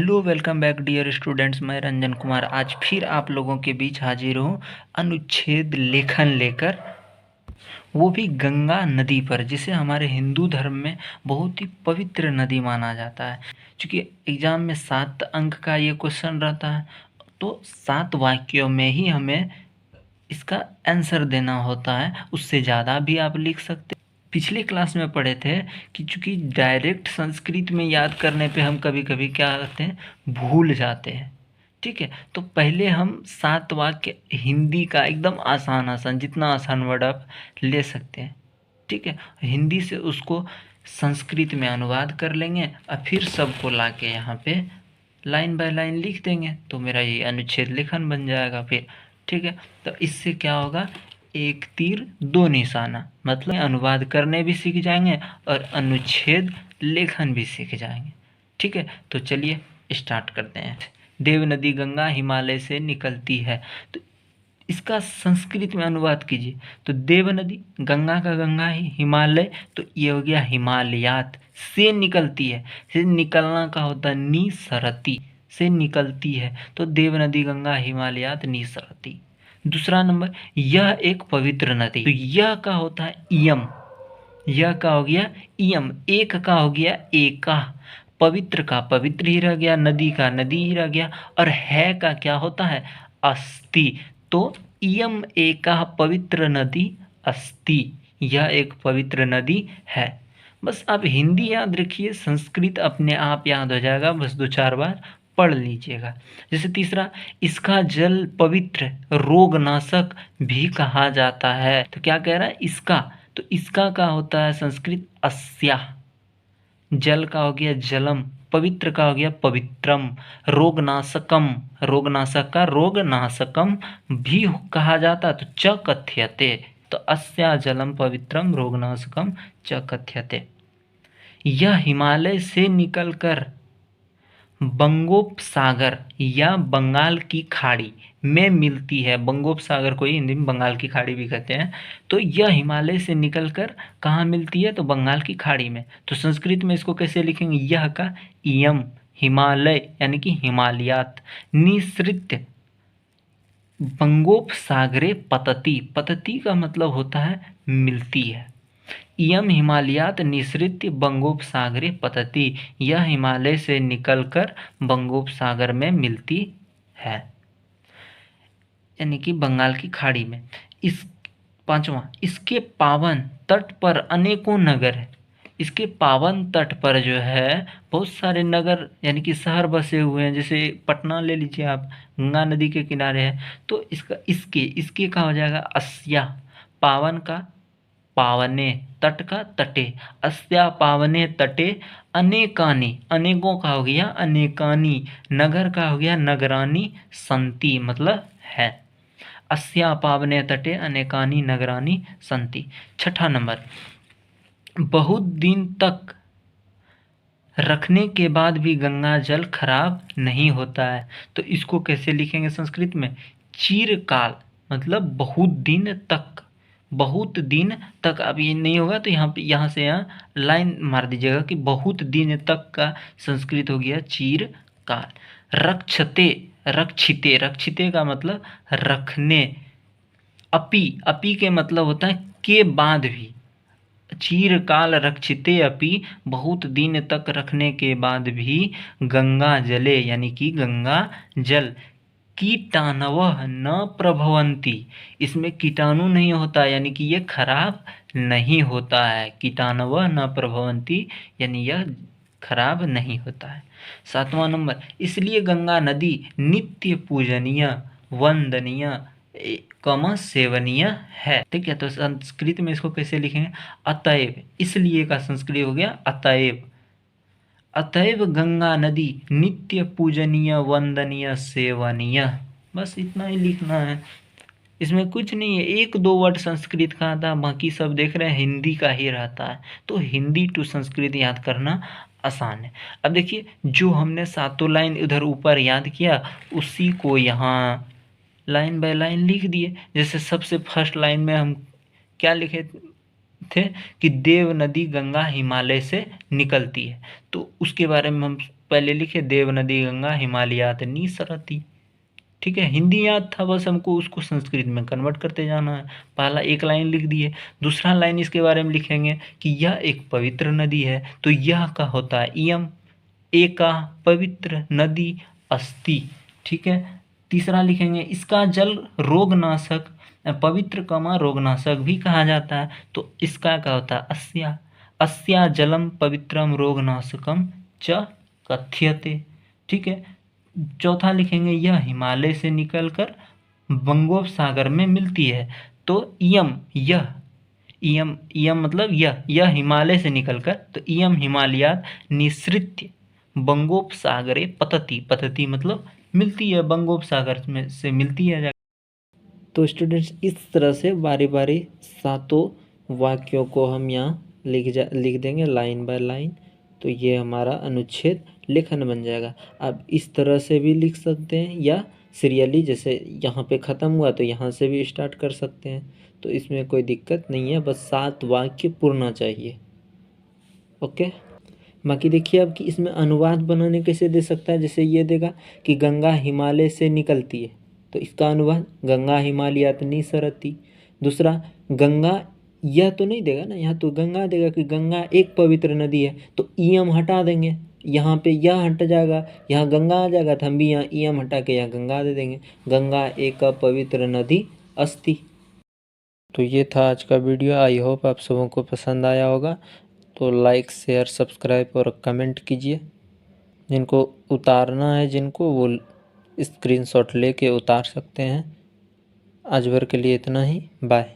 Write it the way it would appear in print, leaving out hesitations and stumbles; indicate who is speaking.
Speaker 1: Hello welcome back dear students. मैं रंजन कुमार आज फिर आप लोगों के बीच हाजिर हूँ अनुच्छेद लेखन लेकर, वो भी गंगा नदी पर, जिसे हमारे हिंदू धर्म में बहुत ही पवित्र नदी माना जाता है। क्योंकि एग्जाम में 7 अंक का ये क्वेश्चन रहता है, तो 7 वाक्यों में ही हमें इसका आंसर देना होता है। उससे ज़्यादा भी आप लिख सकते। पिछली क्लास में पढ़े थे कि चूंकि डायरेक्ट संस्कृत में याद करने पे हम कभी कभी क्या करते हैं, भूल जाते हैं। ठीक है, तो पहले हम 7 वाक्य हिंदी का एकदम आसान आसान, जितना आसान वर्ड आप ले सकते हैं, ठीक है, हिंदी से उसको संस्कृत में अनुवाद कर लेंगे और फिर सबको लाके यहाँ पे लाइन बाय लाइन लिख देंगे, तो मेरा ये अनुच्छेद लेखन बन जाएगा फिर। ठीक है, तो इससे क्या होगा, एक तीर दो निशाना, मतलब अनुवाद करने भी सीख जाएंगे और अनुच्छेद लेखन भी सीख जाएंगे। ठीक है, तो चलिए स्टार्ट करते हैं। देव नदी गंगा हिमालय से निकलती है, तो इसका संस्कृत में अनुवाद कीजिए। तो देव नदी, गंगा का गंगा ही, हिमालय तो ये हो गया हिमालयात, से निकलती है, से निकलना का होता है निसरती, से निकलती है, तो देव नदी गंगा हिमालयात निसरती। दूसरा नंबर, यह एक पवित्र नदी, तो यह का होता है इयम, यह का हो गया इयम, एक का हो गया एका, पवित्र का पवित्र ही रह गया, नदी का नदी ही रह गया, और है का क्या होता है, अस्ति, तो इयम एका पवित्र नदी अस्ति, यह एक पवित्र नदी है। बस आप हिंदी याद रखिए, संस्कृत अपने आप याद हो जाएगा, बस 2-4 बार पढ़ लीजिएगा। जैसे तीसरा, इसका जल पवित्र रोगनाशक भी कहा जाता है, तो क्या कह रहा है, इसका, तो इसका का होता है संस्कृत अस्या, जल का हो गया जलम, पवित्र का हो गया पवित्रम, रोगनाशकम, रोगनाशक का रोगनाशकम भी कहा जाता, तो च कथ्यते, तो अस्या जलम पवित्रम रोगनाशकम च कथ्यते। यह हिमालय से निकलकर बंगोपसागर या बंगाल की खाड़ी में मिलती है। बंगोपसागर को ही हिंदी में बंगाल की खाड़ी भी कहते हैं। तो यह हिमालय से निकलकर कहाँ मिलती है, तो बंगाल की खाड़ी में। तो संस्कृत में इसको कैसे लिखेंगे, यह का इयम, हिमालय यानी कि हिमालयात, निसृत्य बंगोपसागरे पतति, पतति का मतलब होता है मिलती है। इयम हिमालयात निसृत्य बंगोपसागरे पतति, यह हिमालय से निकलकर बंगोपसागर में मिलती है, यानी कि बंगाल की खाड़ी में। इस पांचवा, इसके पावन तट पर अनेकों नगर है। इसके पावन तट पर जो है बहुत सारे नगर यानी कि शहर बसे हुए हैं। जैसे पटना ले लीजिए आप, गंगा नदी के किनारे है, तो इसका इसके इसके का हो जाएगा अस्या, पावन का पावने, तट का तटे, अस्या पावने तटे अनेकानी, अनेकों का हो गया अनेकानी, नगर का हो गया नगरानी, संति मतलब है, अस्या पावने तटे अनेकानी नगरानी संति। छठा नंबर, बहुत दिन तक रखने के बाद भी गंगा जल खराब नहीं होता है, तो इसको कैसे लिखेंगे संस्कृत में, चिरकाल, मतलब बहुत दिन तक, बहुत दिन तक। अब ये नहीं होगा तो यहाँ पे, यहाँ से यहाँ लाइन मार दीजिएगा कि बहुत दिन तक का संस्कृत हो गया चिरकाल। रक्षते, रक्षिते, रक्षिते का मतलब रखने, अपि, अपि के मतलब होता है के बाद भी, चिरकाल रक्षिते अपि, बहुत दिन तक रखने के बाद भी, गंगा जले यानी कि गंगा जल, कीटाणवः न प्रभवन्ति, इसमें कीटाणु नहीं होता यानी कि ये खराब नहीं होता है, कीटाणवः न प्रभवन्ति यानी यह खराब नहीं होता है। सातवां नंबर, इसलिए गंगा नदी नित्य पूजनीय, वंदनीय सेवनीय है। ठीक है, तो संस्कृत में इसको कैसे लिखेंगे, अतएव, इसलिए का संस्कृत हो गया अतएव, अतएव गंगा नदी नित्य पूजनीय वंदनीय सेवनीय। बस इतना ही लिखना है, इसमें कुछ नहीं है। 1-2 वर्ड संस्कृत का आता है, बाकी सब देख रहे हैं हिंदी का ही रहता है, तो हिंदी टू संस्कृत याद करना आसान है। अब देखिए, जो हमने 7 लाइन इधर ऊपर याद किया, उसी को यहाँ लाइन बाय लाइन लिख दिए। जैसे सबसे फर्स्ट लाइन में हम क्या लिखे थे कि देव नदी गंगा हिमालय से निकलती है, तो उसके बारे में हम पहले लिखे देव नदी गंगा हिमालयात निसरती। ठीक है, हिंदी याद था, बस हमको उसको संस्कृत में कन्वर्ट करते जाना है। पहला एक लाइन लिख दिए, दूसरा लाइन इसके बारे में लिखेंगे कि यह एक पवित्र नदी है, तो यह का होता है इयम, एका पवित्र नदी अस्ति। ठीक है, तीसरा लिखेंगे इसका जल रोगनाशक, पवित्र कमा रोगनाशक भी कहा जाता है, तो इसका क्या होता है अस्या, अस्या जलम पवित्रम रोगनाशकम च कथ्यते। ठीक है, चौथा लिखेंगे यह हिमालय से निकलकर बंगोपसागर में मिलती है, तो इयम, यह इयम, इयम मतलब यह हिमालय से निकलकर, तो इयम हिमालयात निसृत्य बंगोपसागरे पतति, पतति मतलब मिलती है, बंगोपसागर में से मिलती है। तो स्टूडेंट्स इस तरह से बारी बारी सातों वाक्यों को हम यहाँ लिख देंगे लाइन बाय लाइन, तो ये हमारा अनुच्छेद लेखन बन जाएगा। आप इस तरह से भी लिख सकते हैं या सीरियली, जैसे यहाँ पे ख़त्म हुआ तो यहाँ से भी स्टार्ट कर सकते हैं, तो इसमें कोई दिक्कत नहीं है, बस 7 वाक्य पूर्ण चाहिए। ओके, बाकी देखिए अब कि इसमें अनुवाद बनाने कैसे दे सकता है। जैसे ये देगा कि गंगा हिमालय से निकलती है, तो इसका अनुवाद गंगा हिमालयात निसरती। दूसरा गंगा, यह तो नहीं देगा ना, यहाँ तो गंगा देगा कि गंगा एक पवित्र नदी है, तो ईयम हटा देंगे, यहाँ पे यह हट जाएगा, यहाँ गंगा आ जाएगा, तो हम भी यहाँ ईयम हटा के यहाँ गंगा दे देंगे, गंगा एक पवित्र नदी अस्ति। तो ये था आज का वीडियो, आई होप आप सबों को पसंद आया होगा। तो लाइक शेयर सब्सक्राइब और कमेंट कीजिए। जिनको उतारना है, जिनको वो स्क्रीनशॉट लेके उतार सकते हैं। आज भर के लिए इतना ही, बाय।